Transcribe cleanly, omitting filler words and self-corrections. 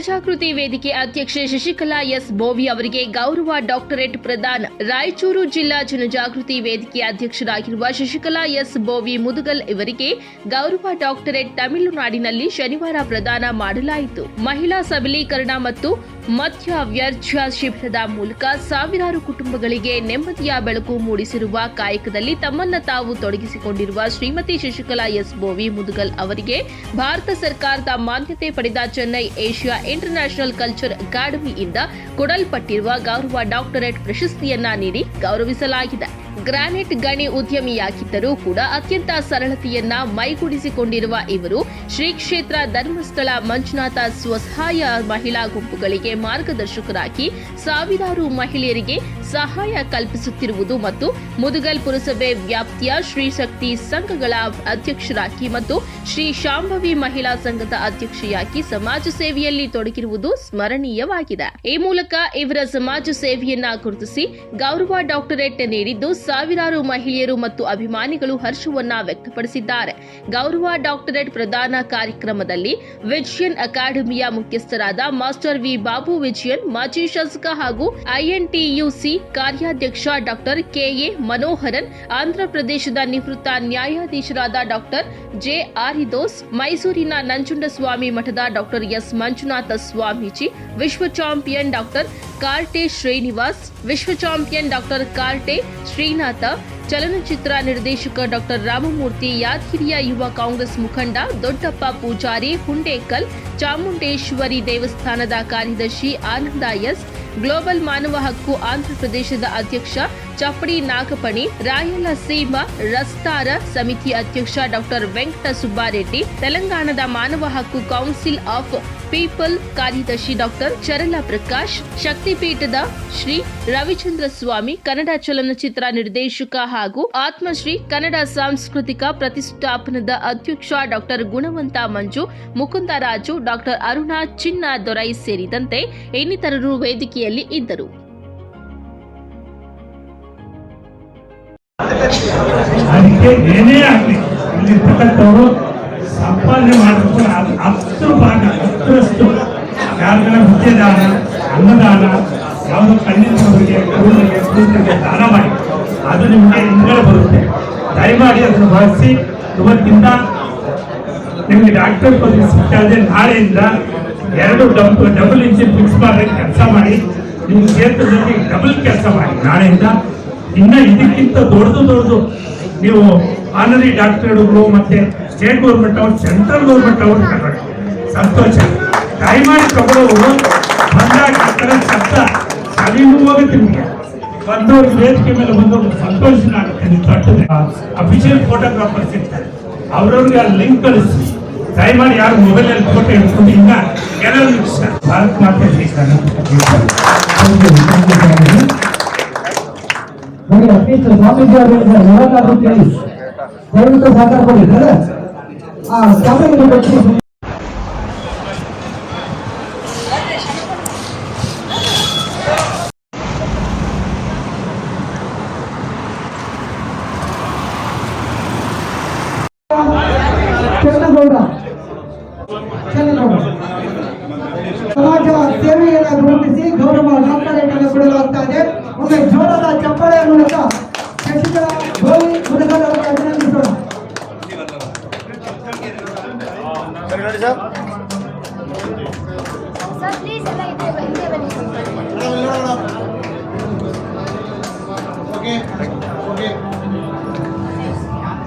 ಜನಜಾಗೃತಿ ವೇದಿಕೆ ಅಧ್ಯಕ್ಷೆ ಶಶಿಕಲಾ ಎಸ್ ಬೋವಿ ಅವರಿಗೆ ಗೌರವ ಡಾಕ್ಟರೇಟ್ ಪ್ರದಾನ. ರಾಯಚೂರು ಜಿಲ್ಲಾ ಜನಜಾಗೃತಿ ವೇದಿಕೆ ಅಧ್ಯಕ್ಷರಾಗಿರುವ ಶಶಿಕಲಾ ಎಸ್ ಬೋವಿ ಮುದುಗಲ್ ಇವರಿಗೆ ಗೌರವ ಡಾಕ್ಟರೇಟ್ ತಮಿಳುನಾಡಿನಲ್ಲಿ ಶನಿವಾರ ಪ್ರದಾನ ಮಾಡಲಾಯಿತು. ಮಹಿಳಾ ಸಬಲೀಕರಣ ಮತ್ತು ಮಧ್ಯ ವ್ಯರ್ಥ ಶಿಬಿರದ ಮೂಲಕ ಸಾವಿರಾರು ಕುಟುಂಬಗಳಿಗೆ ನೆಮ್ಮದಿಯ ಬೆಳಕು ಮೂಡಿಸಿರುವ ಕಾಯಕದಲ್ಲಿ ತಮ್ಮನ್ನ ತಾವು ತೊಡಗಿಸಿಕೊಂಡಿರುವ ಶ್ರೀಮತಿ ಶಶಿಕಲಾ ಎಸ್ ಬೋವಿ ಮುದುಗಲ್ ಅವರಿಗೆ ಭಾರತ ಸರ್ಕಾರದ ಮಾನ್ಯತೆ ಪಡೆದ ಚೆನ್ನೈ ಏಷ್ಯಾ ಇಂಟರ್ನ್ಯಾಷನಲ್ ಕಲ್ಚರ್ ಅಕಾಡೆಮಿಯಿಂದ ಕೊಡಲ್ಪಟ್ಟಿರುವ ಗೌರವ ಡಾಕ್ಟರೇಟ್ ಪ್ರಶಸ್ತಿಯನ್ನ ನೀಡಿ ಗೌರವಿಸಲಾಗಿದೆ. ಗ್ರಾನೈಟ್ ಗಣಿ ಉದ್ಯಮಿಯಾಗಿದ್ದರೂ ಕೂಡ ಅತ್ಯಂತ ಸರಳತೆಯನ್ನ ಮೈಗೂಡಿಸಿಕೊಂಡಿರುವ ಇವರು ಶ್ರೀ ಕ್ಷೇತ್ರ ಧರ್ಮಸ್ಥಳ ಮಂಜುನಾಥ ಸ್ವಸಹಾಯ ಮಹಿಳಾ ಗುಂಪುಗಳಿಗೆ ಮಾರ್ಗದರ್ಶಕರಾಗಿ ಸಾವಿರಾರು ಮಹಿಳೆಯರಿಗೆ ಸಹಾಯ ಕಲ್ಪಿಸುತ್ತಿರುವುದು ಮತ್ತು ಮುದುಗಲ್ ಪುರಸಭೆ ವ್ಯಾಪ್ತಿಯ ಶ್ರೀ ಶಕ್ತಿ ಸಂಘಗಳ ಅಧ್ಯಕ್ಷರಾಗಿ ಮತ್ತು ಶ್ರೀ ಶಾಂಭವಿ ಮಹಿಳಾ ಸಂಘದ ಅಧ್ಯಕ್ಷೆಯಾಗಿ ಸಮಾಜ ಸೇವೆಯಲ್ಲಿ ತೊಡಗಿರುವುದು ಸ್ಮರಣೀಯವಾಗಿದೆ. ಈ ಮೂಲಕ ಇವರ ಸಮಾಜ ಸೇವೆಯನ್ನ ಗುರುತಿಸಿ ಗೌರವ ಡಾಕ್ಟರೇಟ್ ನೀಡಿದ್ದು ಸಾವಿರಾರು ಮಹಿಳೆಯರು ಮತ್ತು ಅಭಿಮಾನಿಗಳು ಹರ್ಷವನ್ನ ವ್ಯಕ್ತಪಡಿಸಿದ್ದಾರೆ. ಗೌರವ ಡಾಕ್ಟರೇಟ್ ಪ್ರದಾನ ಕಾರ್ಯಕ್ರಮದಲ್ಲಿ ವಿಜಯನ್ ಅಕಾಡೆಮಿಯ ಮುಖ್ಯಸ್ಥರಾದ ಮಾಸ್ಟರ್ ವಿ ಬಾಬು ವಿಜಯನ್, ಮಾಜಿ ಶಾಸಕ ಹಾಗೂ ಐಎನ್ಟಿಯುಸಿ ಕಾರ್ಯಾಧ್ಯಕ್ಷ ಡಾಕ್ಟರ್ ಕೆಎ ಮನೋಹರನ್, ಆಂಧ್ರಪ್ರದೇಶದ ನಿವೃತ್ತ ನ್ಯಾಯಾಧೀಶರಾದ ಡಾಕ್ಟರ್ ಜೆ ಆರಿದೋಸ್, ಮೈಸೂರಿನ ನಂಜುಂಡಸ್ವಾಮಿ ಮಠದ ಡಾಕ್ಟರ್ ಎಸ್ ಮಂಜುನಾಥ ಸ್ವಾಮೀಜಿ, ವಿಶ್ವ ಚಾಂಪಿಯನ್ ಡಾಕ್ಟರ್ ಕಾರ್ಟೆ ಶ್ರೀನಿವಾಸ್, ವಿಶ್ವ ಚಾಂಪಿಯನ್ ಡಾಕ್ಟರ್ ಕಾರ್ಟೆ ಶ್ರೀನಾಥ, ಚಲನಚಿತ್ರ ನಿರ್ದೇಶಕ ಡಾಕ್ಟರ್ ರಾಮಮೂರ್ತಿ, ಯಾದಗಿರಿಯ ಯುವ ಕಾಂಗ್ರೆಸ್ ಮುಖಂಡ ದೊಡ್ಡಪ್ಪ ಪೂಜಾರಿ, ಹುಂಡೇಕಲ್ ಚಾಮುಂಡೇಶ್ವರಿ ದೇವಸ್ಥಾನದ ಕಾರ್ಯದರ್ಶಿ ಆನಂದ ಎಸ್, ಗ್ಲೋಬಲ್ ಮಾನವ ಹಕ್ಕು ಆಂಧ್ರಪ್ರದೇಶದ ಅಧ್ಯಕ್ಷ ಚಪ್ಪಡಿ ನಾಗಪಣಿ, ರಾಯಲಸೀಮ ರಸ್ತಾರ ಸಮಿತಿ ಅಧ್ಯಕ್ಷ ಡಾಕ್ಟರ್ ವೆಂಕಟ ಸುಬ್ಬಾರೆಡ್ಡಿ, ತೆಲಂಗಾಣದ ಮಾನವ ಹಕ್ಕು ಕೌನ್ಸಿಲ್ ಆಫ್ ಪೀಪಲ್ ಕಾರ್ಯದರ್ಶಿ ಡಾಕ್ಟರ್ ಚರಲ ಪ್ರಕಾಶ್, ಶಕ್ತಿಪೀಠದ ಶ್ರೀ ರವಿಚಂದ್ರ ಸ್ವಾಮಿ, ಕನ್ನಡ ಚಲನಚಿತ್ರ ನಿರ್ದೇಶಕ ಹಾಗೂ ಆತ್ಮಶ್ರೀ ಕನ್ನಡ ಸಾಂಸ್ಕೃತಿಕ ಪ್ರತಿಷ್ಠಾಪನದ ಅಧ್ಯಕ್ಷ ಡಾಕ್ಟರ್ ಗುಣವಂತ ಮಂಜು, ಮುಕುಂದರಾಜು, ಡಾಕ್ಟರ್ ಅರುಣಾ ಚಿನ್ನ ದೊರೈ ಸೇರಿದಂತೆ ಇನ್ನಿತರರು ವೇದಿಕೆಯಲ್ಲಿ ಇದ್ದರು. ಅದಕ್ಕೆ ಏನೇ ಆಗಲಿ ಇಲ್ಲಿರ್ತಕ್ಕಂಥವರು ಸಂಪಾದನೆ ಮಾಡಬೇಕು. ಹತ್ತು ಭಾಗ 10ರಷ್ಟು ಯಾರಿಗೆಲ್ಲ ವಿದ್ಯೆದಾನ, ಅನ್ನದಾನ, ಯಾವುದೋ ಕಣ್ಣಿನವರಿಗೆ ಕೂದಲಿಗೆ ದಾನ ಮಾಡಿ, ಅದು ನಿಮಗೆ ಹಿಂದ್ಗಡೆ ಬರುತ್ತೆ. ದಯಮಾಡಿ ಅದನ್ನು ಬಳಸಿ. ಇವತ್ತಿಂದ ನಿಮಗೆ ಡಾಕ್ಟರ್ ಪದವಿ ಸಿಗ್ತಾಯಿದೆ. ನಾಳೆಯಿಂದ 2 ಡಬಲ್ ಇಂಜಿನ್ ಫಿಕ್ಸ್ ಮಾಡಿ ಕೆಲಸ ಮಾಡಿ, ನಿಮ್ಮ ಕ್ಷೇತ್ರದಲ್ಲಿ ಡಬಲ್ ಕೆಲಸ ಮಾಡಿ. ನಾಳೆಯಿಂದ ಇನ್ನ ಇದಕ್ಕಿಂತ ದೊಡ್ಡದು ನೀವು ಆನರಿ ಡಾಕ್ಟರ್ಗಳು ಮತ್ತೆ ಸ್ಟೇಟ್ ಗೌರ್ಮೆಂಟ್ ಅವರು, ಸೆಂಟ್ರಲ್ ಗೌರ್ಮೆಂಟ್ ಅವರು ತಗೊಳ್ಳಿ. ಸಂತೋಷ. ದಯಮಾಡಿ ತಗೊಳ್ಳೋರು ಬಂದಾಗ ಶಬ್ದ ಅಲ್ಲಿನೂ ಹೋಗುತ್ತೆ. ನಿಮಗೆ ಬಂದವರು ವೇದಿಕೆ ಮೇಲೆ ಬಂದವರು ಸಂತೋಷನ ಆಗುತ್ತೆ. ನೀವು ತಟ್ಟದೆ ಅಫಿಷಿಯಲ್ ಫೋಟೋಗ್ರಾಫರ್ಸ್ ಇರ್ತಾರೆ, ಅವರವ್ರಿಗೆ ಅಲ್ಲಿ ಲಿಂಕ್ ಕಳಿಸಿ. ದಯಮಾಡಿ ಯಾರು ಮೊಬೈಲಲ್ಲಿ ಫೋಟೋ ಹಿಡ್ಕೊಂಡು ಇನ್ನ ಕೆಲವು ನಿಮಿಷ ಭಾರತ್ ಮಾತೆ ಅಟ್ಲೀಸ್ಟ್ ಸ್ವಾಮೀಜಿ ಅವರಿಂದ ಯಾವಾಗಾದ್ರೂ ಕೇಳಿ ದಯವಿಟ್ಟು ಸಹಕಾರ ಕೊಡಿದ್ದಾರೆ. ಆ ಸ್ವಾಮೀಜಿ ಬಗ್ಗೆ ಸಮಾಜ ಸೇವೆಯನ್ನು ಗುರುತಿಸಿ ಗೌರವ ಡಾಕ್ಟರೇಟ್ ಅನ್ನು ಕೊಡಲಾಗುತ್ತದೆ. ಒಮ್ಮೆ ಜೋರಾದ ಚಪ್ಪಾಳೆಯ ಮೂಲಕ ಶಶಿಕಲಾ ಬೋವಿ ಮುದುಗಲ್ ಅವರಿಗೆ ಅಭಿನಂದಿಸೋಣ.